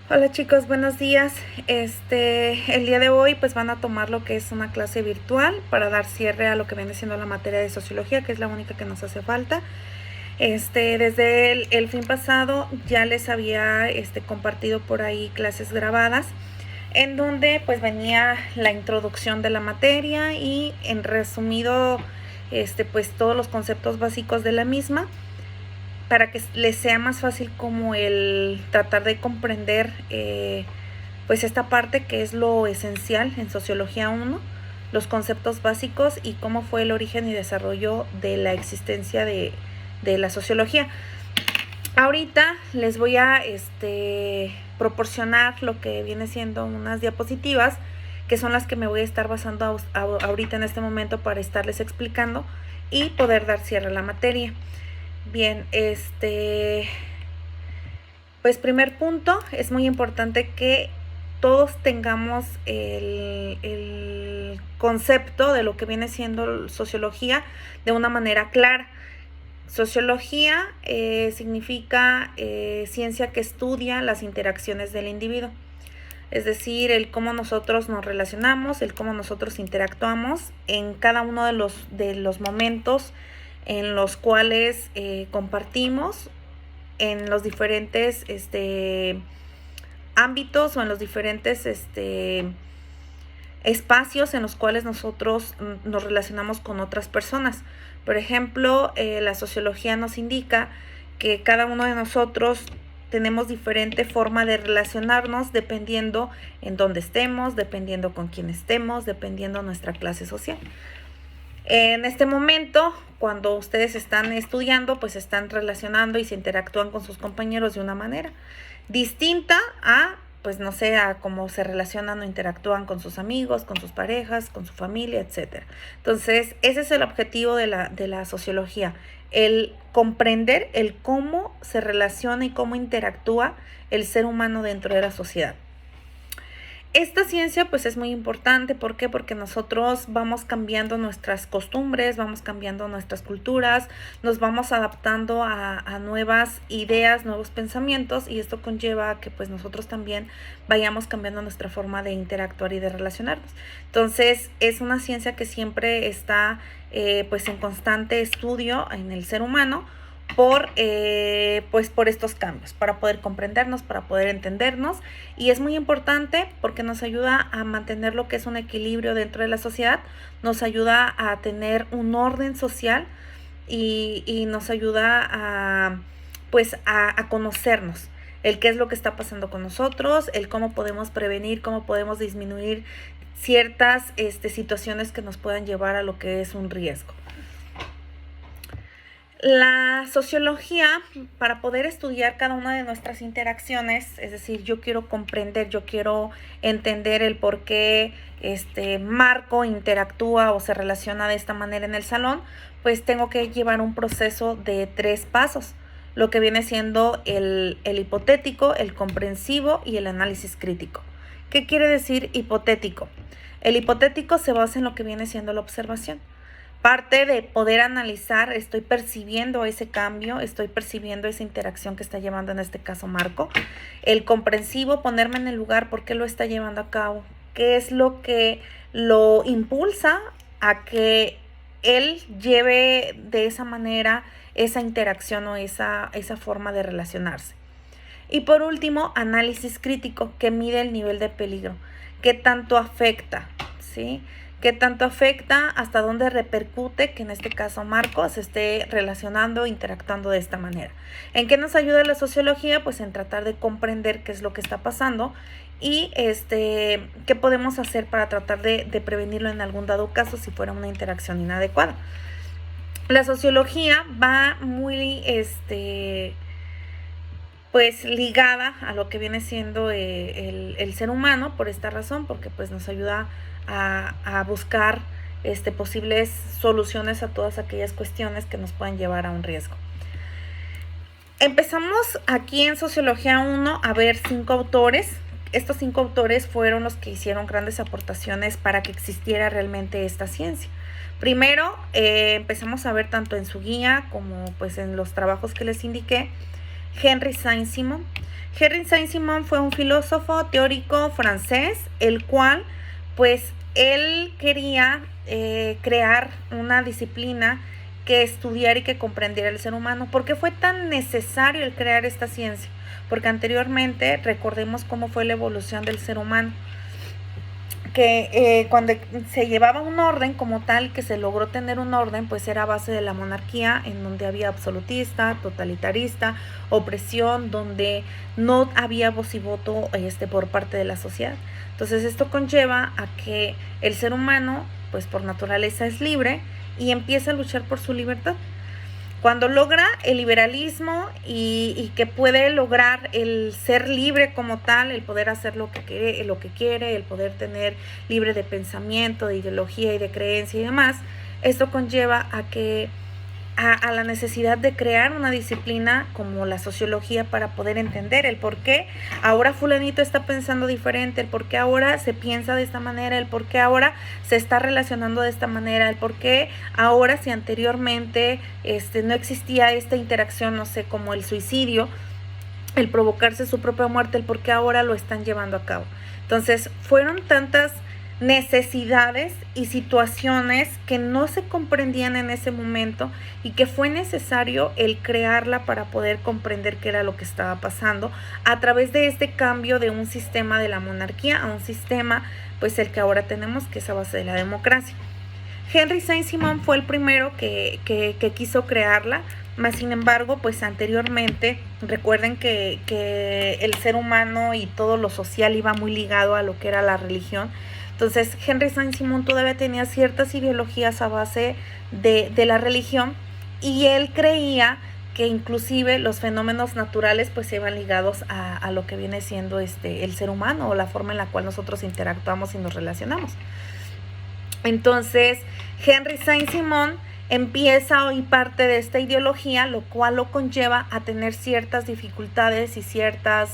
Hola chicos, buenos días. El día de hoy pues van a tomar lo que es una clase virtual para dar cierre a lo que viene siendo la materia de sociología, que es la única que nos hace falta. Desde el fin pasado ya les había compartido por ahí clases grabadas en donde pues venía la introducción de la materia y en resumido pues todos los conceptos básicos de la misma, para que les sea más fácil como el tratar de comprender pues esta parte que es lo esencial en Sociología 1, los conceptos básicos y cómo fue el origen y desarrollo de la existencia de la sociología. Ahorita les voy a proporcionar lo que viene siendo unas diapositivas, que son las que me voy a estar basando ahorita en este momento para estarles explicando y poder dar cierre a la materia. Bien, pues primer punto, es muy importante que todos tengamos el concepto de lo que viene siendo sociología de una manera clara. Sociología significa ciencia que estudia las interacciones del individuo, es decir, el cómo nosotros nos relacionamos, el cómo nosotros interactuamos en cada uno de los momentos en los cuales compartimos en los diferentes ámbitos o en los diferentes espacios en los cuales nosotros nos relacionamos con otras personas. Por ejemplo, la sociología nos indica que cada uno de nosotros tenemos diferente forma de relacionarnos dependiendo en dónde estemos, dependiendo con quién estemos, dependiendo nuestra clase social. En este momento, cuando ustedes están estudiando, pues están relacionando y se interactúan con sus compañeros de una manera distinta a, pues no sé, a cómo se relacionan o interactúan con sus amigos, con sus parejas, con su familia, etc. Entonces, ese es el objetivo de la sociología, el comprender el cómo se relaciona y cómo interactúa el ser humano dentro de la sociedad. Esta ciencia pues es muy importante, ¿por qué? Porque nosotros vamos cambiando nuestras costumbres, vamos cambiando nuestras culturas, nos vamos adaptando a nuevas ideas, nuevos pensamientos, y esto conlleva a que pues nosotros también vayamos cambiando nuestra forma de interactuar y de relacionarnos. Entonces es una ciencia que siempre está pues en constante estudio en el ser humano, por estos cambios, para poder comprendernos, para poder entendernos, y es muy importante porque nos ayuda a mantener lo que es un equilibrio dentro de la sociedad, nos ayuda a tener un orden social y nos ayuda a conocernos, el qué es lo que está pasando con nosotros, el cómo podemos prevenir, cómo podemos disminuir ciertas situaciones que nos puedan llevar a lo que es un riesgo. La sociología, para poder estudiar cada una de nuestras interacciones, es decir, yo quiero comprender, yo quiero entender el por qué Marco interactúa o se relaciona de esta manera en el salón, pues tengo que llevar un proceso de 3 pasos, lo que viene siendo el hipotético, el comprensivo y el análisis crítico. ¿Qué quiere decir hipotético? El hipotético se basa en lo que viene siendo la observación. Parte de poder analizar, estoy percibiendo ese cambio, estoy percibiendo esa interacción que está llevando en este caso Marco. El comprensivo, ponerme en el lugar, ¿por qué lo está llevando a cabo? ¿Qué es lo que lo impulsa a que él lleve de esa manera esa interacción o esa forma de relacionarse? Y por último, análisis crítico, que mide el nivel de peligro. ¿Qué tanto afecta? ¿Sí? ¿Qué tanto afecta? ¿Hasta dónde repercute que en este caso Marco se esté relacionando, interactuando de esta manera? ¿En qué nos ayuda la sociología? Pues en tratar de comprender qué es lo que está pasando y qué podemos hacer para tratar de prevenirlo en algún dado caso si fuera una interacción inadecuada. La sociología va muy pues ligada a lo que viene siendo el ser humano, por esta razón, porque pues nos ayuda a buscar posibles soluciones a todas aquellas cuestiones que nos puedan llevar a un riesgo. Empezamos aquí en Sociología 1 a ver 5 autores. Estos 5 autores fueron los que hicieron grandes aportaciones para que existiera realmente esta ciencia. Primero, empezamos a ver tanto en su guía como pues en los trabajos que les indiqué, Henry Saint-Simon. Henry Saint-Simon fue un filósofo teórico francés, el cual, pues, él quería crear una disciplina que estudiara y que comprendiera el ser humano. ¿Por qué fue tan necesario el crear esta ciencia? Porque anteriormente recordemos cómo fue la evolución del ser humano, que cuando se llevaba un orden como tal, que se logró tener un orden, pues era a base de la monarquía, en donde había absolutista, totalitarista, opresión, donde no había voz y voto por parte de la sociedad. Entonces esto conlleva a que el ser humano, pues por naturaleza es libre y empieza a luchar por su libertad. Cuando logra el liberalismo y que puede lograr el ser libre como tal, el poder hacer lo que quiere, el poder tener libre de pensamiento, de ideología y de creencia y demás, esto conlleva a que a la necesidad de crear una disciplina como la sociología para poder entender el por qué ahora fulanito está pensando diferente, el por qué ahora se piensa de esta manera, el por qué ahora se está relacionando de esta manera, el por qué ahora, si anteriormente no existía esta interacción, no sé, como el suicidio, el provocarse su propia muerte, el por qué ahora lo están llevando a cabo. Entonces fueron tantas necesidades y situaciones que no se comprendían en ese momento y que fue necesario el crearla para poder comprender qué era lo que estaba pasando a través de este cambio de un sistema de la monarquía a un sistema, pues el que ahora tenemos, que es a base de la democracia. Henry Saint-Simon fue el primero que quiso crearla, más sin embargo, pues anteriormente, recuerden que el ser humano y todo lo social iba muy ligado a lo que era la religión. Entonces, Henry Saint-Simon todavía tenía ciertas ideologías a base de la religión y él creía que inclusive los fenómenos naturales pues se iban ligados a lo que viene siendo el ser humano o la forma en la cual nosotros interactuamos y nos relacionamos. Entonces, Henry Saint-Simon empieza a oír parte de esta ideología, lo cual lo conlleva a tener ciertas dificultades y ciertas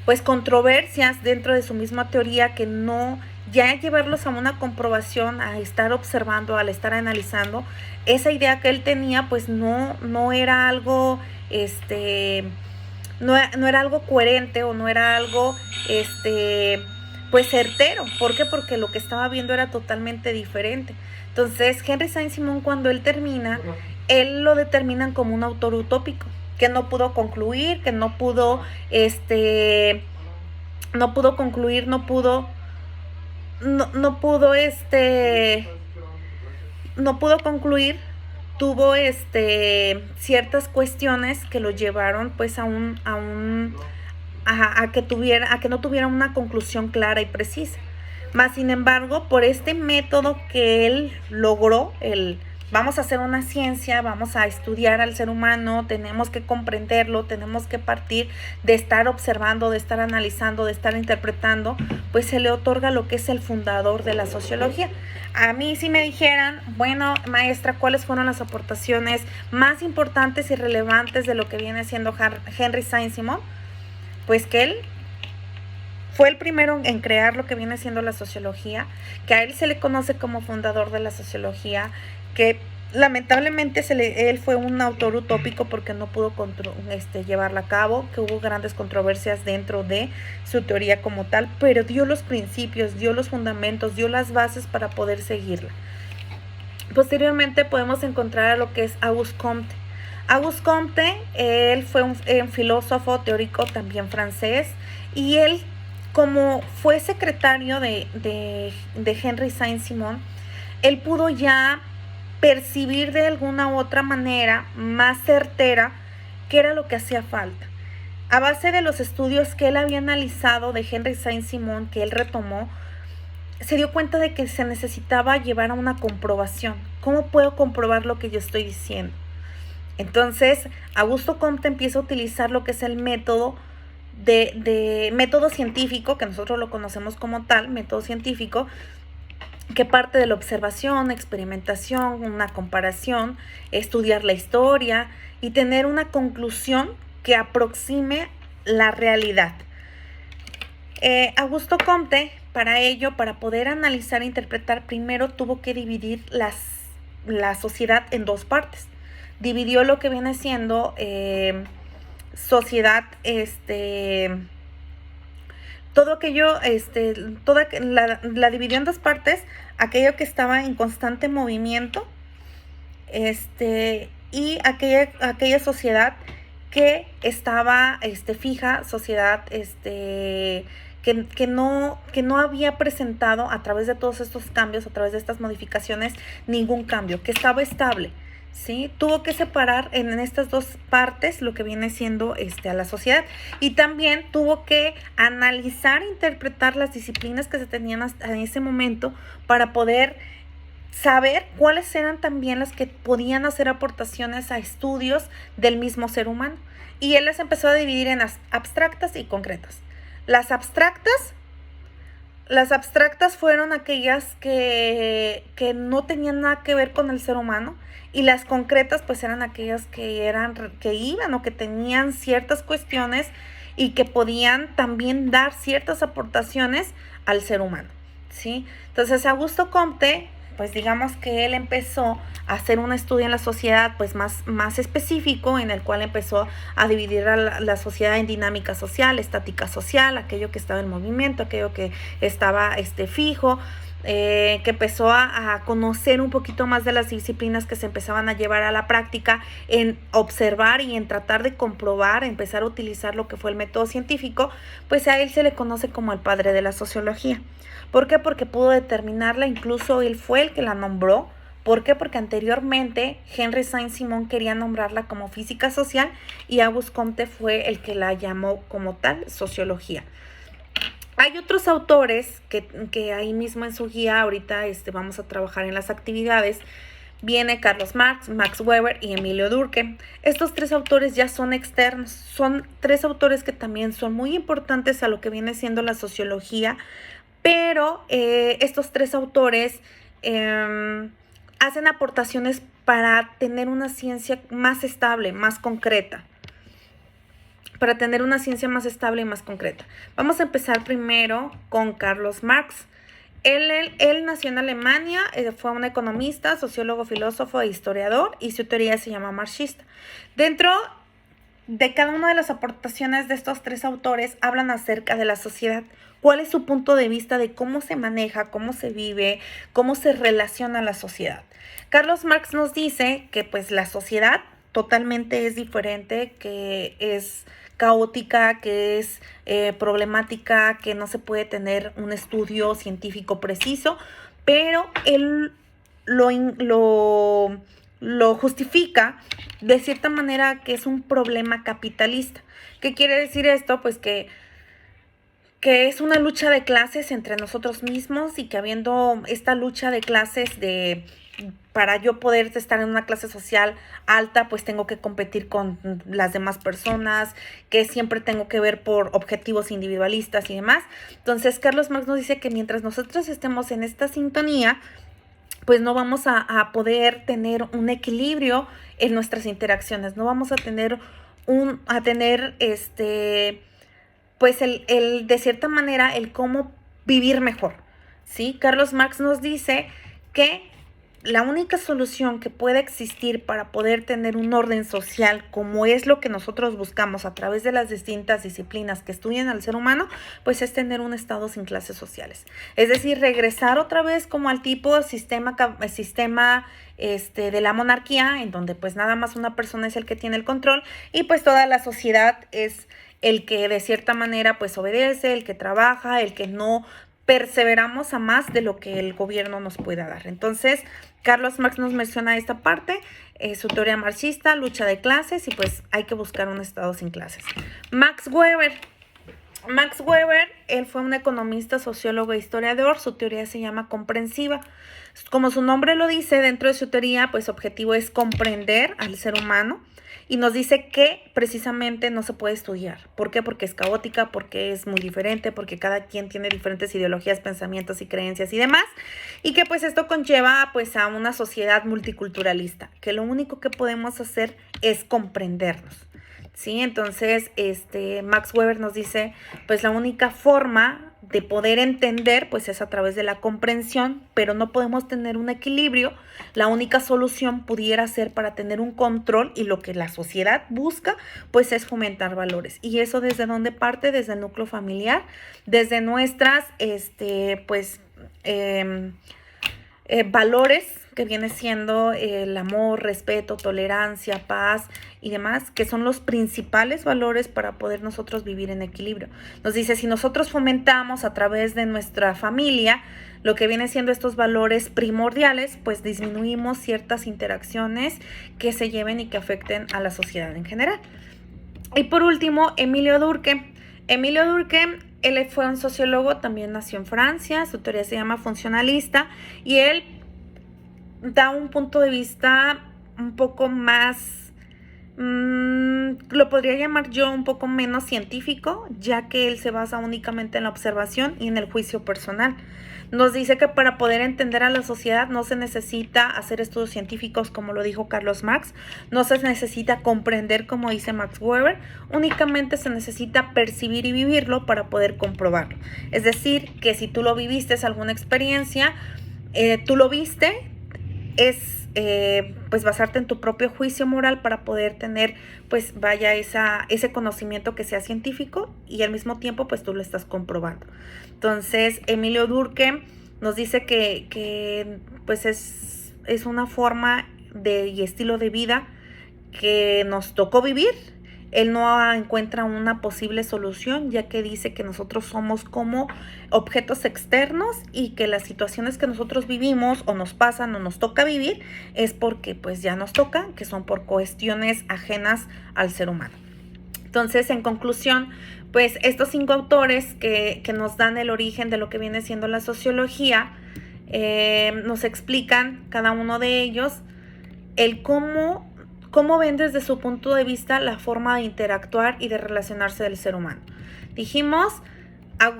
pues controversias dentro de su misma teoría, que no, ya llevarlos a una comprobación, a estar observando, al estar analizando, esa idea que él tenía pues no era algo no era algo coherente o no era algo pues certero. ¿Por qué? Porque lo que estaba viendo era totalmente diferente. Entonces, Henry Saint-Simon, cuando él termina, él lo determinan como un autor utópico, que no pudo concluir, que no pudo, no pudo concluir, no pudo concluir, tuvo ciertas cuestiones que lo llevaron pues a que no tuviera una conclusión clara y precisa. Más sin embargo, por este método que él logró, vamos a hacer una ciencia, vamos a estudiar al ser humano, tenemos que comprenderlo, tenemos que partir de estar observando, de estar analizando, de estar interpretando, pues se le otorga lo que es el fundador de la sociología. A mí si me dijeran, bueno, maestra, ¿cuáles fueron las aportaciones más importantes y relevantes de lo que viene siendo Henry Saint-Simon? Pues que él fue el primero en crear lo que viene siendo la sociología, que a él se le conoce como fundador de la sociología, que lamentablemente él fue un autor utópico porque no pudo llevarla a cabo, que hubo grandes controversias dentro de su teoría como tal, pero dio los principios, dio los fundamentos, dio las bases para poder seguirla. Posteriormente podemos encontrar a lo que es Auguste Comte. Auguste Comte, él fue un filósofo teórico también francés, y él, como fue secretario de Henry Saint-Simon, él pudo ya percibir de alguna u otra manera más certera qué era lo que hacía falta. A base de los estudios que él había analizado de Henry Saint-Simon, que él retomó, se dio cuenta de que se necesitaba llevar a una comprobación. ¿Cómo puedo comprobar lo que yo estoy diciendo? Entonces, Auguste Comte empieza a utilizar lo que es el método método científico, que nosotros lo conocemos como tal, método científico, que parte de la observación, experimentación, una comparación, estudiar la historia y tener una conclusión que aproxime la realidad. Auguste Comte, para ello, para poder analizar e interpretar, primero tuvo que dividir la sociedad en dos partes. Dividió lo que viene siendo sociedad, todo aquello, la dividió en dos partes, aquello que estaba en constante movimiento, y aquella sociedad que estaba, fija, sociedad, que no había presentado a través de todos estos cambios, a través de estas modificaciones, ningún cambio, que estaba estable. ¿Sí? Tuvo que separar en estas dos partes lo que viene siendo a la sociedad, y también tuvo que analizar e interpretar las disciplinas que se tenían hasta en ese momento para poder saber cuáles eran también las que podían hacer aportaciones a estudios del mismo ser humano. Y él las empezó a dividir en abstractas y concretas. Las abstractas fueron aquellas que no tenían nada que ver con el ser humano, y las concretas pues eran aquellas que iban o que tenían ciertas cuestiones y que podían también dar ciertas aportaciones al ser humano, ¿sí? Entonces Augusto Comte, pues digamos que él empezó a hacer un estudio en la sociedad pues más específico, en el cual empezó a dividir a la sociedad en dinámica social, estática social, aquello que estaba en movimiento, aquello que estaba fijo, que empezó a conocer un poquito más de las disciplinas que se empezaban a llevar a la práctica, en observar y en tratar de comprobar, empezar a utilizar lo que fue el método científico. Pues a él se le conoce como el padre de la sociología. ¿Por qué? Porque pudo determinarla, incluso él fue el que la nombró. ¿Por qué? Porque anteriormente Henry Saint-Simon quería nombrarla como física social, y Auguste Comte fue el que la llamó como tal sociología. Hay otros autores que ahí mismo en su guía, ahorita vamos a trabajar en las actividades. Viene Carlos Marx, Max Weber y Emilio Durkheim. Estos tres autores ya son externos, son tres autores que también son muy importantes a lo que viene siendo la sociología, pero estos tres autores hacen aportaciones para tener una ciencia más estable, más concreta. Para tener una ciencia más estable y más concreta. Vamos a empezar primero con Carlos Marx. Él nació en Alemania, fue un economista, sociólogo, filósofo e historiador, y su teoría se llama marxista. Dentro de cada una de las aportaciones de estos tres autores hablan acerca de la sociedad, cuál es su punto de vista de cómo se maneja, cómo se vive, cómo se relaciona la sociedad. Carlos Marx nos dice que pues la sociedad totalmente es diferente, que es caótica, que es problemática, que no se puede tener un estudio científico preciso, pero él lo justifica de cierta manera que es un problema capitalista. ¿Qué quiere decir esto? Pues que es una lucha de clases entre nosotros mismos, y que habiendo esta lucha de clases para yo poder estar en una clase social alta, pues tengo que competir con las demás personas, que siempre tengo que ver por objetivos individualistas y demás. Entonces, Carlos Marx nos dice que mientras nosotros estemos en esta sintonía, pues no vamos a poder tener un equilibrio en nuestras interacciones, no vamos a tener pues de cierta manera, el cómo vivir mejor, ¿sí? Carlos Marx nos dice que la única solución que puede existir para poder tener un orden social, como es lo que nosotros buscamos a través de las distintas disciplinas que estudian al ser humano, pues es tener un estado sin clases sociales. Es decir, regresar otra vez como al tipo de sistema de la monarquía, en donde pues nada más una persona es el que tiene el control, y pues toda la sociedad es el que de cierta manera pues obedece, el que trabaja, el que no perseveramos a más de lo que el gobierno nos pueda dar. Entonces, Carlos Marx nos menciona esta parte, su teoría marxista, lucha de clases, y pues hay que buscar un estado sin clases. Max Weber, él fue un economista, sociólogo e historiador. Su teoría se llama comprensiva. Como su nombre lo dice, dentro de su teoría, pues su objetivo es comprender al ser humano, y nos dice que precisamente no se puede estudiar. ¿Por qué? Porque es caótica, porque es muy diferente, porque cada quien tiene diferentes ideologías, pensamientos y creencias y demás, y que pues esto conlleva pues a una sociedad multiculturalista, que lo único que podemos hacer es comprendernos, ¿sí? Entonces, Max Weber nos dice, pues la única forma poder entender, pues es a través de la comprensión, pero no podemos tener un equilibrio. La única solución pudiera ser para tener un control, y lo que la sociedad busca, pues es fomentar valores. Y eso desde dónde parte, desde el núcleo familiar, desde nuestras, valores, que viene siendo el amor, respeto, tolerancia, paz y demás, que son los principales valores para poder nosotros vivir en equilibrio. Nos dice, si nosotros fomentamos a través de nuestra familia lo que viene siendo estos valores primordiales, pues disminuimos ciertas interacciones que se lleven y que afecten a la sociedad en general. Y por último, Emilio Durkheim. Emilio Durkheim, él fue un sociólogo, también nació en Francia, su teoría se llama funcionalista, y él da un punto de vista un poco más, lo podría llamar yo un poco menos científico, ya que él se basa únicamente en la observación y en el juicio personal. Nos dice que para poder entender a la sociedad no se necesita hacer estudios científicos, como lo dijo Carlos Marx, no se necesita comprender, como dice Max Weber, únicamente se necesita percibir y vivirlo para poder comprobarlo. Es decir, que si tú lo viviste, es alguna experiencia, tú lo viste, es pues basarte en tu propio juicio moral para poder tener, pues vaya, ese conocimiento que sea científico, y al mismo tiempo pues tú lo estás comprobando. Entonces Emilio Durkheim nos dice que pues es una forma y estilo de vida que nos tocó vivir. Él no encuentra una posible solución, ya que dice que nosotros somos como objetos externos, y que las situaciones que nosotros vivimos o nos pasan o nos toca vivir es porque pues ya nos toca, que son por cuestiones ajenas al ser humano. Entonces, en conclusión, pues estos 5 autores que nos dan el origen de lo que viene siendo la sociología, nos explican cada uno de ellos el cómo ven desde su punto de vista la forma de interactuar y de relacionarse del ser humano. Dijimos,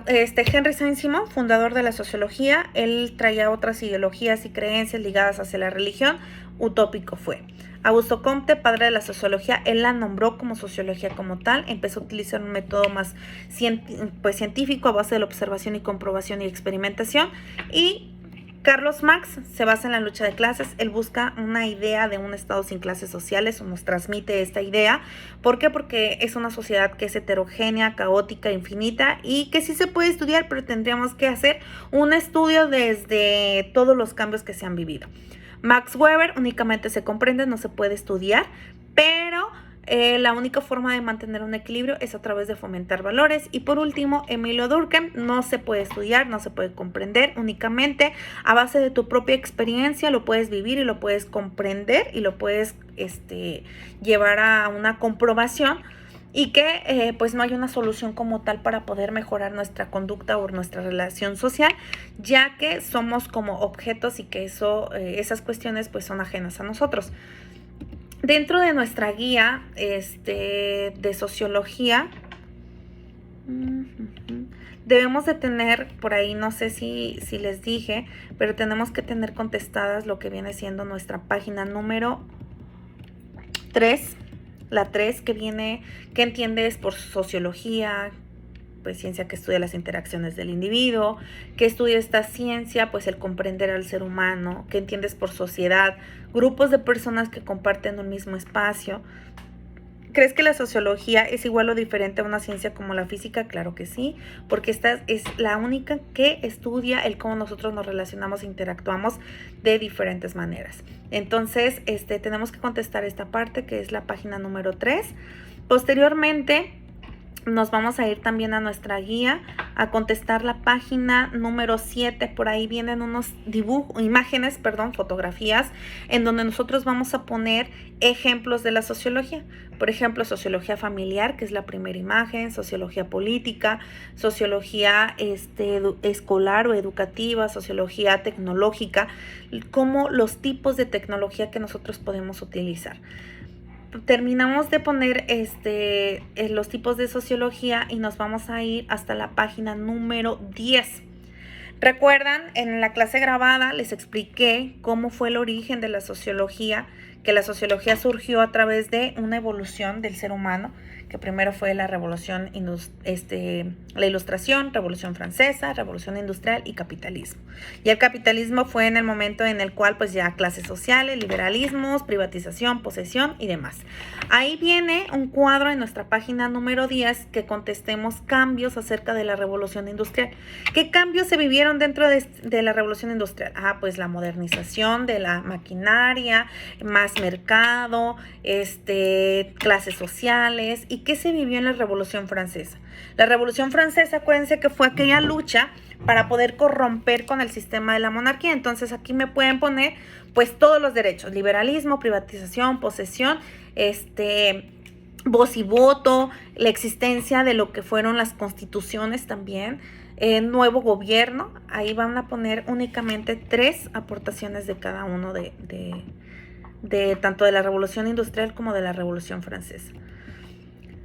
Henry Saint-Simon, fundador de la sociología, él traía otras ideologías y creencias ligadas hacia la religión, utópico fue. Augusto Comte, padre de la sociología, él la nombró como sociología como tal, empezó a utilizar un método más científico a base de la observación y comprobación y experimentación. Y Carlos Marx se basa en la lucha de clases. Él busca una idea de un estado sin clases sociales, o nos transmite esta idea. ¿Por qué? Porque es una sociedad que es heterogénea, caótica, infinita, y que sí se puede estudiar, pero tendríamos que hacer un estudio desde todos los cambios que se han vivido. Max Weber únicamente se comprende, no se puede estudiar, pero la única forma de mantener un equilibrio es a través de fomentar valores. Y por último, Emilio Durkheim, no se puede estudiar, no se puede comprender, únicamente a base de tu propia experiencia lo puedes vivir y lo puedes comprender y lo puedes llevar a una comprobación, y que pues no hay una solución como tal para poder mejorar nuestra conducta o nuestra relación social, ya que somos como objetos, y que esas cuestiones pues son ajenas a nosotros. Dentro de nuestra guía de sociología, debemos de tener, por ahí no sé si les dije, pero tenemos que tener contestadas lo que viene siendo nuestra página número 3, la 3, que entiendes por sociología, pues ciencia que estudia las interacciones del individuo, que estudia esta ciencia, pues el comprender al ser humano, que entiendes por sociedad, grupos de personas que comparten un mismo espacio. ¿Crees que la sociología es igual o diferente a una ciencia como la física? Claro que sí, porque esta es la única que estudia el cómo nosotros nos relacionamos e interactuamos de diferentes maneras. Entonces, tenemos que contestar esta parte, que es la página número 3. Posteriormente, nos vamos a ir también a nuestra guía a contestar la página número 7. Por ahí vienen unos fotografías, en donde nosotros vamos a poner ejemplos de la sociología. Por ejemplo, sociología familiar, que es la primera imagen, sociología política, sociología escolar o educativa, sociología tecnológica, como los tipos de tecnología que nosotros podemos utilizar. Terminamos de poner los tipos de sociología y nos vamos a ir hasta la página número 10. ¿Recuerdan? En la clase grabada les expliqué cómo fue el origen de la sociología, que la sociología surgió a través de una evolución del ser humano, que primero fue la la Ilustración, Revolución Francesa, Revolución Industrial y capitalismo. Y el capitalismo fue en el momento en el cual pues ya clases sociales, liberalismos, privatización, posesión y demás. Ahí viene un cuadro en nuestra página número 10 que contestemos cambios acerca de la Revolución Industrial. ¿Qué cambios se vivieron dentro de la Revolución Industrial? Pues la modernización de la maquinaria, más mercado, clases sociales. ¿Y qué se vivió en la Revolución Francesa? La Revolución Francesa, acuérdense que fue aquella lucha para poder corromper con el sistema de la monarquía. Entonces aquí me pueden poner pues todos los derechos: liberalismo, privatización, posesión, voz y voto, la existencia de lo que fueron las constituciones también, nuevo gobierno. Ahí van a poner únicamente 3 aportaciones de cada uno de tanto de la Revolución Industrial como de la Revolución Francesa.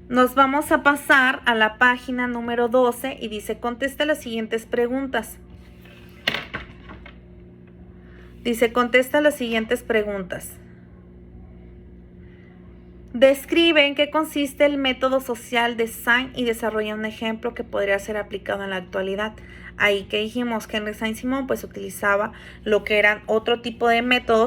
Nos vamos a pasar a la página número 12 y dice: contesta las siguientes preguntas. Dice: contesta las siguientes preguntas. Describe en qué consiste el método social de Saint y desarrolla un ejemplo que podría ser aplicado en la actualidad. Ahí que dijimos que Henry Saint-Simon pues utilizaba lo que eran otro tipo de métodos